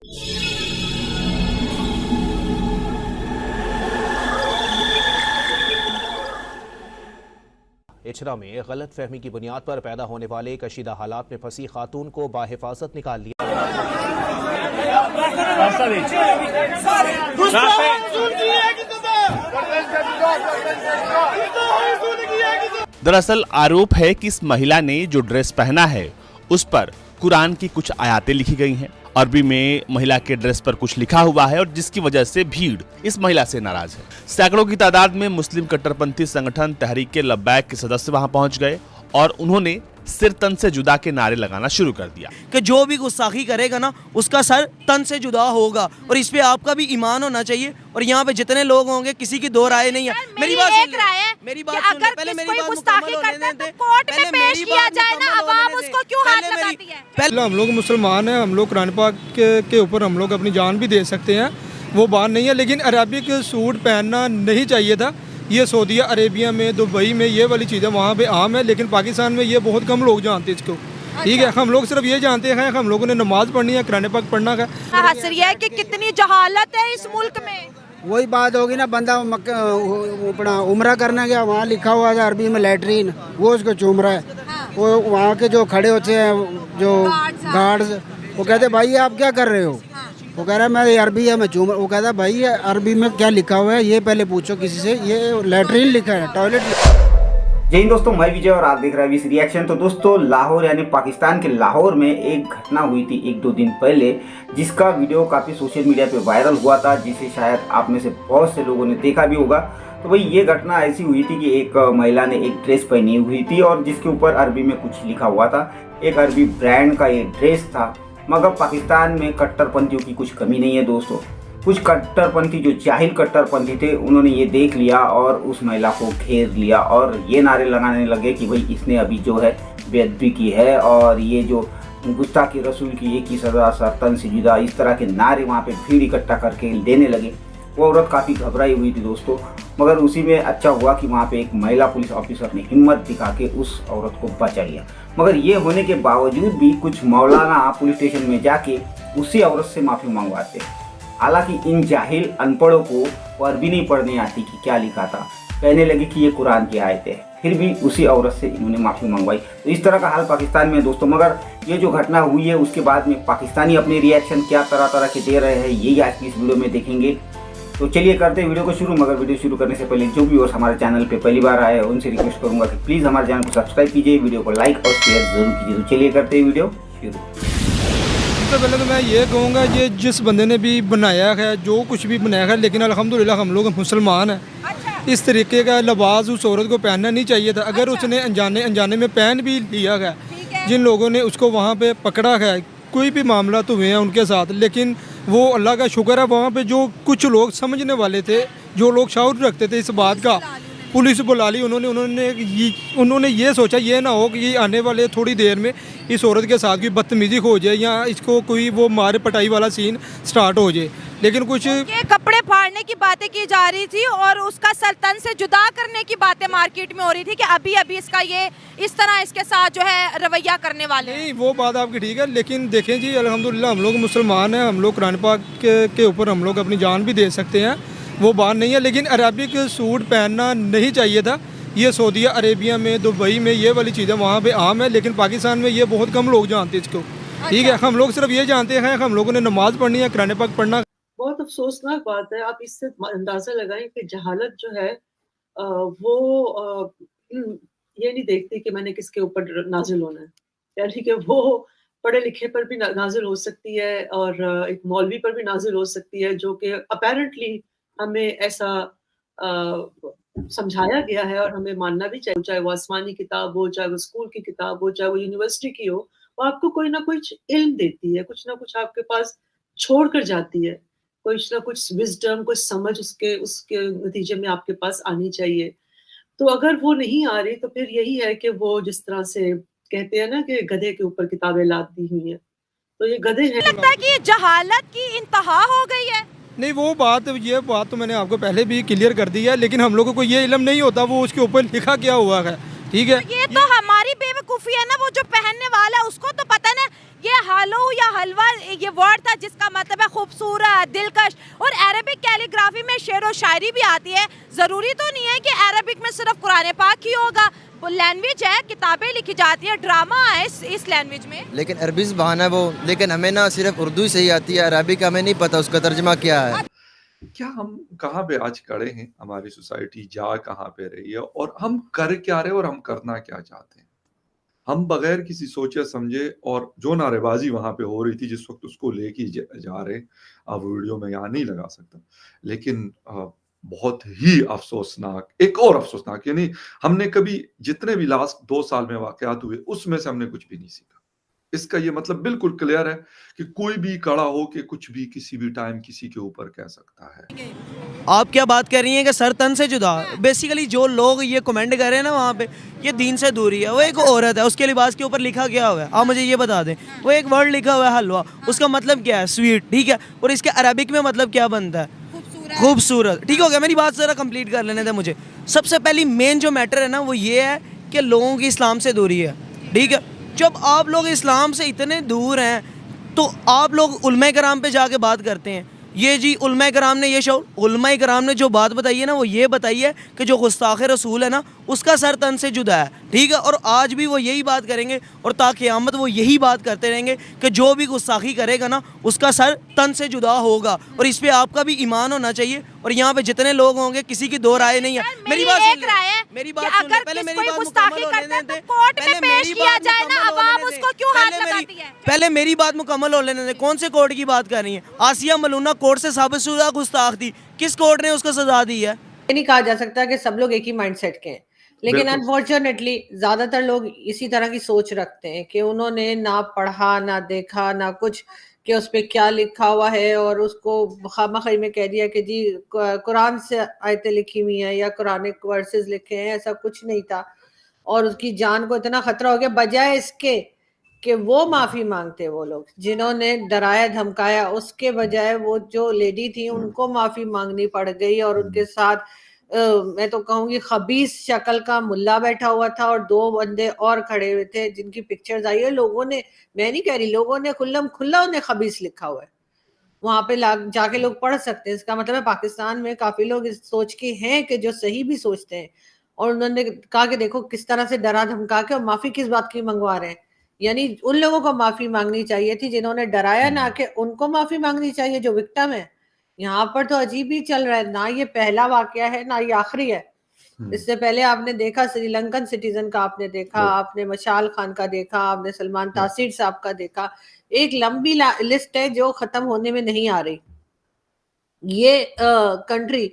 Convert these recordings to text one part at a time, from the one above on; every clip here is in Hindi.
इचरा में गलत फहमी की बुनियाद पर पैदा होने वाले कशीदा हालात में फंसी खातून को बाहिफाजत निकाल लिया। दरअसल आरोप है कि इस महिला ने जो ड्रेस पहना है उस पर कुरान की कुछ आयतें लिखी गई हैं। अरबी में महिला के ड्रेस पर कुछ लिखा हुआ है और जिसकी वजह से भीड़ इस महिला से नाराज है। सैकड़ों की तादाद में मुस्लिम कट्टरपंथी संगठन तहरीक लब्बैक के सदस्य वहां पहुंच गए और उन्होंने सिर तन से जुदा के नारे लगाना शुरू कर दिया कि जो भी गुस्ताखी करेगा ना उसका सर तन से जुदा होगा और इस पे आपका भी ईमान होना चाहिए। और यहाँ पे जितने लोग होंगे किसी की दो राय नहीं है। मेरी बात सुन ले, मेरी बात सुन ले, पहले मेरी बात मुकम्मल होने दे। कोर्ट में पेश किया जाए ना, अवाम उसको क्यों हाथ लगाती है? पहले हम लोग मुसलमान हैं, हम लोग कुरान पाक के ऊपर हम लोग अपनी जान भी दे सकते हैं, वो बात नहीं है। लेकिन अरबिक सूट पहनना नहीं चाहिए था। ये सऊदी अरेबिया में, दुबई में ये वाली चीज़ें वहाँ पे आम है, लेकिन पाकिस्तान में ये बहुत कम लोग जानते हैं इसको। ठीक है, हम लोग सिर्फ ये जानते हैं हम लोगों ने नमाज पढ़नी है, कुरान पाक पढ़ना है। है कि कितनी जहालत है इस मुल्क में। वही बात होगी ना, बंदा अपना उम्रा करने गया, वहाँ लिखा हुआ है अरबी में लैट्रीन, वो उसको चूम रहा है। वो वहाँ के जो खड़े होते हैं जो गार्ड्स, वो कहते भाई आप क्या कर रहे हो? वो कह रहा है मैं अरबी है, मैं चूम। वो कहता है भाई अरबी में क्या लिखा हुआ है ये पहले पूछो किसी से, ये लैट्रीन लिखा है, टॉयलेट। जय हिंद दोस्तों, मैं विजय और आप देख रहे हैं विस रिएक्शन। तो दोस्तों, लाहौर यानी पाकिस्तान के लाहौर में एक घटना हुई थी 1-2 दिन पहले, जिसका वीडियो काफ़ी सोशल मीडिया पे वायरल हुआ था, जिसे शायद आप में से बहुत से लोगों ने देखा भी होगा। तो भाई ये घटना ऐसी हुई थी कि एक महिला ने एक ड्रेस पहनी हुई थी और जिसके ऊपर अरबी में कुछ लिखा हुआ था। एक अरबी ब्रांड का ये ड्रेस था। मगर पाकिस्तान में कट्टरपंथियों की कुछ कमी नहीं है दोस्तों। कुछ कट्टरपंथी जो जाहिल कट्टरपंथी थे, उन्होंने ये देख लिया और उस महिला को घेर लिया और ये नारे लगाने लगे कि भाई इसने अभी जो है बेअदबी की है और ये जो गुस्ताखी रसूल की ये की सजा सरतन से जुदा, इस तरह के नारे वहाँ पे भीड़ इकट्ठा करके देने लगे। वो औरत काफ़ी घबराई हुई थी दोस्तों। मगर उसी में अच्छा हुआ कि वहाँ पे एक महिला पुलिस ऑफिसर ने हिम्मत दिखा के उस औरत को बचा लिया। मगर ये होने के बावजूद भी कुछ मौलाना पुलिस स्टेशन में जाके उसी औरत से माफ़ी मंगवाते। हालांकि इन जाहिल अनपढ़ों को वो अरबी नहीं पढ़ने आती कि क्या लिखा था, कहने लगे कि ये कुरान की आयत है, फिर भी उसी औरत से इन्होंने माफ़ी मंगवाई। तो इस तरह का हाल पाकिस्तान में दोस्तों। मगर ये जो घटना हुई है उसके बाद में पाकिस्तानी अपने रिएक्शन क्या तरह तरह के दे रहे हैं, यही आज की इस वीडियो में देखेंगे। तो चलिए करते हैं वीडियो को शुरू। मगर वीडियो शुरू करने से पहले जो व्यूअर्स हमारे चैनल पे पहली बार आए हैं उनसे रिक्वेस्ट करूंगा कि प्लीज़ हमारे चैनल को सब्सक्राइब कीजिए, वीडियो को लाइक और शेयर जरूर कीजिए। तो चलिए करते हैं वीडियो शुरू। सबसे पहले तो मैं ये कहूँगा, ये जिस बंदे ने भी बनाया है, जो कुछ भी बनाया है, लेकिन अल्हम्दुलिल्लाह हम लोग मुसलमान हैं। इस तरीके का लिबास उस औरत को पहनना नहीं चाहिए था। अगर उसने अनजाने में पहन भी लिया है, जिन लोगों ने उसको वहाँ पे पकड़ा है, कोई भी मामला तो हुए हैं उनके साथ, लेकिन वो अल्लाह का शुक्र है वहाँ पे जो कुछ लोग समझने वाले थे, जो लोग शऊर रखते थे इस बात का, पुलिस बुला ली। उन्होंने ये सोचा ये ना हो कि आने वाले थोड़ी देर में इस औरत के साथ कोई बदतमीजी हो जाए या इसको कोई वो मार पटाई वाला सीन स्टार्ट हो जाए। लेकिन कुछ ये कपड़े फाड़ने की बातें की जा रही थी और उसका सल्तन से जुदा करने की बातें मार्केट में हो रही थी कि अभी अभी इसका ये इस तरह इसके साथ जो है रवैया करने वाले। नहीं, वो बात आपकी ठीक है, लेकिन देखें जी अल्हम्दुलिल्लाह हम लोग मुसलमान हैं, हम लोग कुरान पाक के ऊपर हम लोग अपनी जान भी दे सकते हैं, वो बात नहीं है। लेकिन अरबिक सूट पहनना नहीं चाहिए था। ये सऊदी अरेबिया में, दुबई में ये वाली चीज़ें वहाँ पे आम है, लेकिन पाकिस्तान में ये बहुत कम लोग जानते हैं इसको। ठीक है, हम लोग सिर्फ ये जानते हैं हम लोगों ने नमाज पढ़नी है, कुरान पाक पढ़ना। बहुत अफसोसनाक बात है। आप इससे अंदाजा लगाएं कि जहालत जो है वो ये नहीं देखती कि मैंने किसके ऊपर नाजिल होना है, यानी कि वो पढ़े लिखे पर भी नाजिल हो सकती है और एक मौलवी पर भी नाजिल हो सकती है, जो कि अपेरेंटली हमें ऐसा समझाया गया है और हमें मानना भी चाहिए। चाहे वो आसमानी किताब हो, चाहे वो स्कूल की किताब हो, चाहे वो यूनिवर्सिटी की हो, वो आपको कोई ना कुछ इल्म देती है, कुछ ना कुछ आपके पास छोड़ कर जाती है, कुछ ना कुछ विजडम, कुछ समझ उसके नतीजे में आपके पास आनी चाहिए। तो अगर वो नहीं आ रही तो फिर यही है कि वो जिस तरह से कहते हैं ना कि गधे के ऊपर किताबें लाद दी हुई हैं, तो ये गधे हैं। लगता है कि ये जहालत की इंतहा हो गई है। नहीं, ये बात तो मैंने आपको पहले भी क्लियर कर दी है, लेकिन हम लोगों को ये इल्म नहीं होता वो उसके ऊपर लिखा क्या हुआ है। ठीक है। तो ये तो हमारी बेवकूफ़ी है ना, वो जो पहनने वाला है उसको तो पता ना ये हलो या हलवा ये वर्ड था जिसका मतलब है खूबसूरत, दिलकश। और अरबिक कैलीग्राफी में शेर व शायरी भी आती है। ज़रूरी तो नहीं है कि अरबिक में सिर्फ कुरान पाक ही होगा, वो लैंग्वेज है, किताबें लिखी जाती है, ड्रामा है इस लैंग्वेज में। लेकिन अरबी ज़बान है वो, लेकिन हमें ना सिर्फ उर्दू ही सही आती है, अरबिक हमें नहीं पता उसका तर्जमा क्या है। क्या हम कहाँ पे आज खड़े हैं, हमारी सोसाइटी जा कहाँ पे रही है और हम कर क्या रहे और हम करना क्या चाहते हैं। हम बगैर किसी सोचे समझे और जो नारेबाजी वहां पे हो रही थी जिस वक्त उसको लेके जा रहे, अब वीडियो में यहाँ नहीं लगा सकता, लेकिन बहुत ही अफसोसनाक, एक और अफसोसनाक, यानी हमने कभी जितने भी लास्ट 2 साल में वाकयात हुए उसमें से हमने कुछ भी नहीं सीखा। इसका ये मतलब बिल्कुल क्लियर है कि कोई भी खड़ा हो के कुछ भी किसी भी टाइम किसी के ऊपर कह सकता है। आप क्या बात कर रही हैं कि सर तन से जुदा? बेसिकली जो लोग ये कमेंट कर रहे हैं ना वहाँ पे, ये दीन से दूरी है। वो एक औरत है, उसके लिबास के ऊपर लिखा क्या हुआ है आप मुझे ये बता दें। वो एक वर्ड लिखा हुआ है हलवा, उसका मतलब क्या है? स्वीट, ठीक है। और इसके अरबिक में मतलब क्या बनता है? खूबसूरत। ठीक हो गया, मेरी बात ज़रा कंप्लीट कर लेने दें मुझे। सबसे पहली मेन जो मैटर है ना वो ये है कि लोगों की इस्लाम से दूरी है, ठीक है। जब आप लोग इस्लाम से इतने दूर हैं तो आप लोग उलमा कराम पे जाके बात करते हैं। ये जी उलमा कराम ने ये उलमा कराम ने जो बात बताई है ना वो ये बताई है कि जो गुस्ताख रसूल है ना उसका सर तन से जुदा है, ठीक है। और आज भी वो यही बात करेंगे और ता क़यामत वो यही बात करते रहेंगे कि जो भी गुस्ताखी करेगा ना उसका सर तन से जुदा होगा। और इस पे आपका भी ईमान होना चाहिए। और यहाँ पे जितने लोग होंगे किसी की दो राय नहीं है। मेरी बात सुन ले, मेरी बात सुन ले, पहले मेरी बात मुकम्मल होने दें। पहले मेरी बात मुकम्मल हो लेने दें। कौन से कोर्ट की बात कर रही है? आसिया मलूना कोर्ट से साबितशुदा गुस्ताख थी, किस कोर्ट ने उसको सजा दी है? ये नहीं कहा जा सकता कि सब लोग एक ही माइंडसेट के हैं, लेकिन अनफॉर्चुनेटली ज्यादातर लोग इसी तरह की सोच रखते हैं कि उन्होंने ना पढ़ा ना देखा ना कुछ कि उस पर क्या लिखा हुआ है और उसको खामखी में कह दिया कि जी कुरान से आयतें लिखी हुई हैं या कुरानिक वर्सेस लिखे हैं। ऐसा कुछ नहीं था और उसकी जान को इतना खतरा हो गया, बजाय इसके कि वो माफी मांगते, वो लोग जिन्होंने डराया धमकाया, उसके बजाय वो जो लेडी थी उनको माफी मांगनी पड़ गई। और उनके साथ मैं तो कहूंगी खबीस शक्ल का मुल्ला बैठा हुआ था और 2 बंदे और खड़े हुए थे जिनकी पिक्चर्स आई है। लोगों ने, मैं नहीं कह रही, लोगों ने खुल्लम खुल्ला उन्हें खबीस लिखा हुआ है। वहां पे जाके लोग पढ़ सकते हैं। इसका मतलब है पाकिस्तान में काफी लोग इस सोच के हैं कि जो सही भी सोचते हैं। और उन्होंने कहा कि देखो किस तरह से डरा धमका के और माफी किस बात की मंगवा रहे हैं। यानी उन लोगों को माफी मांगनी चाहिए थी जिन्होंने डराया, ना कि उनको माफी मांगनी चाहिए जो विक्टिम है। यहाँ पर तो अजीब ही चल रहा है, ना ये पहला वाकया है ना ये आखिरी है। इससे पहले आपने देखा श्रीलंकन सिटीजन का, आपने देखा, आपने मशाल खान का देखा, आपने सलमान तासीर साहब का देखा। एक लंबी लिस्ट है जो खत्म होने में नहीं आ रही। ये कंट्री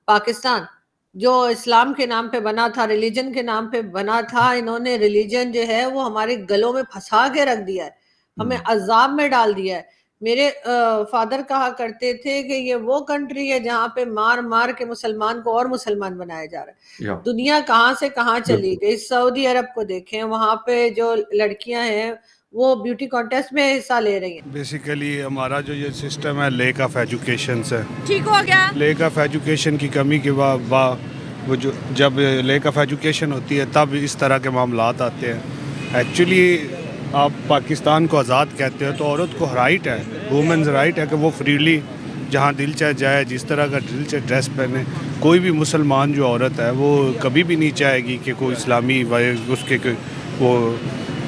पाकिस्तान जो इस्लाम के नाम पे बना था, रिलीजन के नाम पे बना था, इन्होंने रिलीजन जो है वो हमारे गलों में फंसा के रख दिया है, हमें अजाब में डाल दिया है। मेरे फादर कहा करते थे कि ये वो कंट्री है जहाँ पे मार मार के मुसलमान को और मुसलमान बनाया जा रहा है। दुनिया कहाँ से कहाँ चली गई। सऊदी अरब को देखें, वहाँ पे जो लड़कियां हैं वो ब्यूटी कॉन्टेस्ट में हिस्सा ले रही हैं। बेसिकली हमारा जो ये सिस्टम है लैक ऑफ एजुकेशन से ठीक हो गया। लैक ऑफ एजुकेशन की कमी के बाद वो जो जब लैक ऑफ एजुकेशन होती है तब इस तरह के मामलात आते हैं। एक्चुअली आप पाकिस्तान को आज़ाद कहते हो तो औरत को राइट है, वुमेन्स राइट है कि वो फ्रीली जहाँ दिल चाहे जाए, जिस तरह का दिल चाहे ड्रेस पहने। कोई भी मुसलमान जो औरत है वो कभी भी नहीं चाहेगी कि कोई इस्लामी उसके वो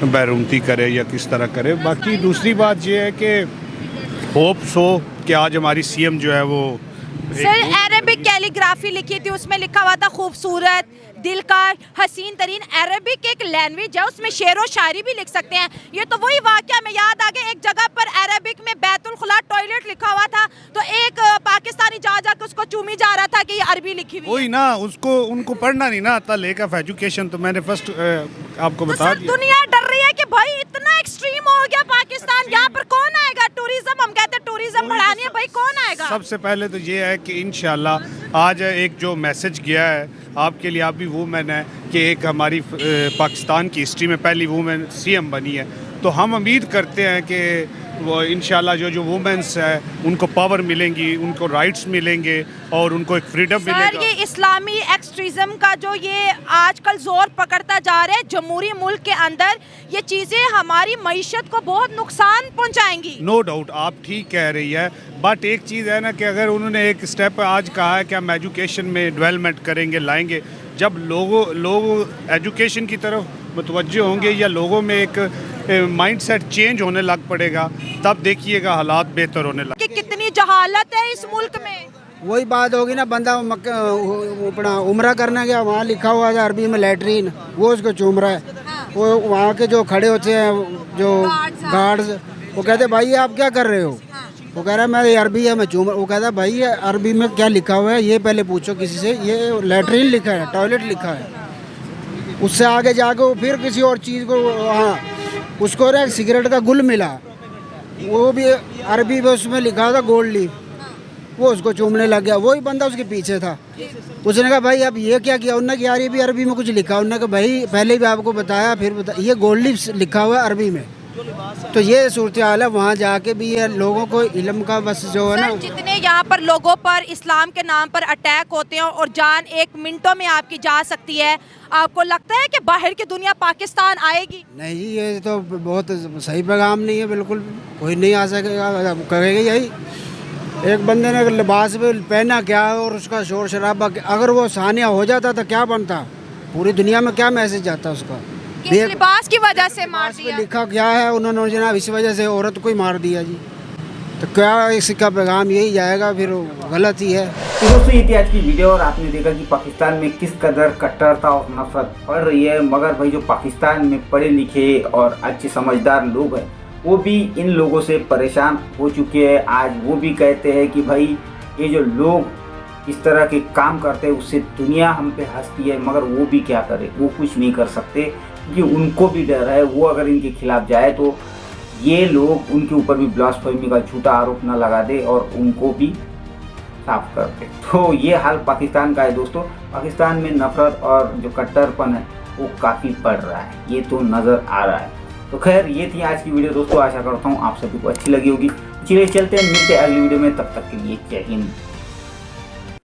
बैरूमती करे या किस तरह करे। बाकी दूसरी बात ये है कि होप सो कि आज हमारी सीएम जो है वो सर अरबिक कैलीग्राफी लिखी थी, उसमें लिखा हुआ था खूबसूरत, दिलकश, हसीन तरीन। अरबिक एक लैंग्वेज है, उसमें शेर व शायरी भी लिख सकते हैं। ये तो वही वाकया में याद आ गया, एक जगह पर अरबिक में बैतुल खुला टॉयलेट लिखा हुआ था तो एक पाकिस्तानी जा जाकर उसको चूमी जा रहा था कि ये अरबी लिखी हुई है। वही ना, उसको उनको पढ़ना नहीं ना आता लैक ऑफ एजुकेशन। तो मैंने फर्स्ट आपको बता दिया। दुनिया डर रही है कि भाई इतना एक्सट्रीम हो गया पाकिस्तान, यहाँ पर कौन आएगा? टूरिज्म, हम कहते हैं टूरिज्म बढ़ानी है, भाई कौन आएगा? सबसे पहले तो ये है कि इंशाल्लाह आज एक जो मैसेज गया है आपके लिए, आप भी वूमेन है कि एक हमारी पाकिस्तान की हिस्ट्री में पहली वूमेन सीएम बनी है। तो हम उम्मीद करते हैं कि वो इंशाल्लाह जो वुमेन्स है उनको पावर मिलेंगी, उनको राइट्स मिलेंगे और उनको एक फ्रीडम मिलेगा। ये इस्लामी एक्सट्रीज्म का जो ये आजकल जोर पकड़ता जा रहा है जमहूरी मुल्क के अंदर, ये चीज़ें हमारी मईशत को बहुत नुकसान पहुंचाएंगी। नो डाउट आप ठीक कह रही है, बट एक चीज़ है ना कि अगर उन्होंने एक स्टेप आज कहा है कि हम एजुकेशन में डेवलपमेंट करेंगे, लाएंगे, जब लोग एजुकेशन की तरफ मुतवज्जो होंगे या लोगों में एक माइंडसेट चेंज होने लग पड़ेगा, तब देखिएगा हालात बेहतर होने लग। कि कितनी जहालत है इस मुल्क में। वही बात होगी ना, बंदा अपना उम्रा करने गया, वहाँ लिखा हुआ था अरबी में लैट्रीन, वो उसको चूम रहा है। वो वहाँ के जो खड़े होते हैं जो गार्ड्स, वो कहते भाई आप क्या कर रहे हो? वो कह रहा है मैं अरबी है मैं चूम। वो कहता है भाई अरबी में क्या लिखा हुआ है ये पहले पूछो किसी से, ये लैट्रीन लिखा है, टॉयलेट लिखा है। उससे आगे जाके वो फिर किसी और चीज़ को, हाँ उसको ना सिगरेट का गुल मिला, वो भी अरबी में उसमें लिखा था गोल्ड लीफ, वो उसको चूमने लग गया। वही बंदा उसके पीछे था। उसने कहा भाई अब ये क्या किया? उन्होंने कहा यार ये भी अरबी में कुछ लिखा। उन्होंने कहा भाई पहले भी आपको बताया, फिर ये गोल्ड लीफ लिखा हुआ है अरबी में। तो ये सूरत हाल है। वहाँ जाके भी ये लोगों को इल्म का बस जो है ना, जितने यहाँ पर लोगों पर इस्लाम के नाम पर अटैक होते हैं और जान एक मिनटों में आपकी जा सकती है, आपको लगता है कि बाहर की दुनिया पाकिस्तान आएगी? नहीं जी, ये तो बहुत सही पैगाम नहीं है, बिल्कुल कोई नहीं आ सकेगा। कहेगा यही एक बंदे ने लिबास भी पहना क्या और उसका शोर शराबा, अगर वो सानिया हो जाता तो क्या बनता? पूरी दुनिया में क्या मैसेज जाता उसका? किस लिबास की वजह से मार दिया? लिखा क्या है उन्होंने जनाब, इस वजह से औरत को ही मार दिया जी। तो क्या इसका पैगाम यही जाएगा? फिर गलत ही है। तो दोस्तों ये थी आज की वीडियो और आपने देखा कि पाकिस्तान में किस कदर कट्टरता और नफरत बढ़ रही है। मगर भाई जो पाकिस्तान में पढ़े लिखे और अच्छे समझदार लोग हैं वो भी इन लोगों से परेशान हो चुके हैं। आज वो भी कहते हैं कि भाई ये जो लोग इस तरह के काम करते हैं उससे दुनिया हम पे हंसती है, मगर वो भी क्या करे, वो कुछ नहीं कर सकते क्योंकि उनको भी डर है। वो अगर इनके खिलाफ जाए तो ये लोग उनके ऊपर भी ब्लास्फेमी का झूठा आरोप न लगा दे और उनको भी साफ कर दे। तो ये हाल पाकिस्तान का है दोस्तों। पाकिस्तान में नफरत और जो कट्टरपन है वो काफ़ी बढ़ रहा है, ये तो नज़र आ रहा है। तो खैर ये थी आज की वीडियो दोस्तों, आशा करता हूँ आप सभी को अच्छी लगी होगी। चलिए चलते हैं, मिलते हैं अगली वीडियो में, तब तक के लिए जय हिंद।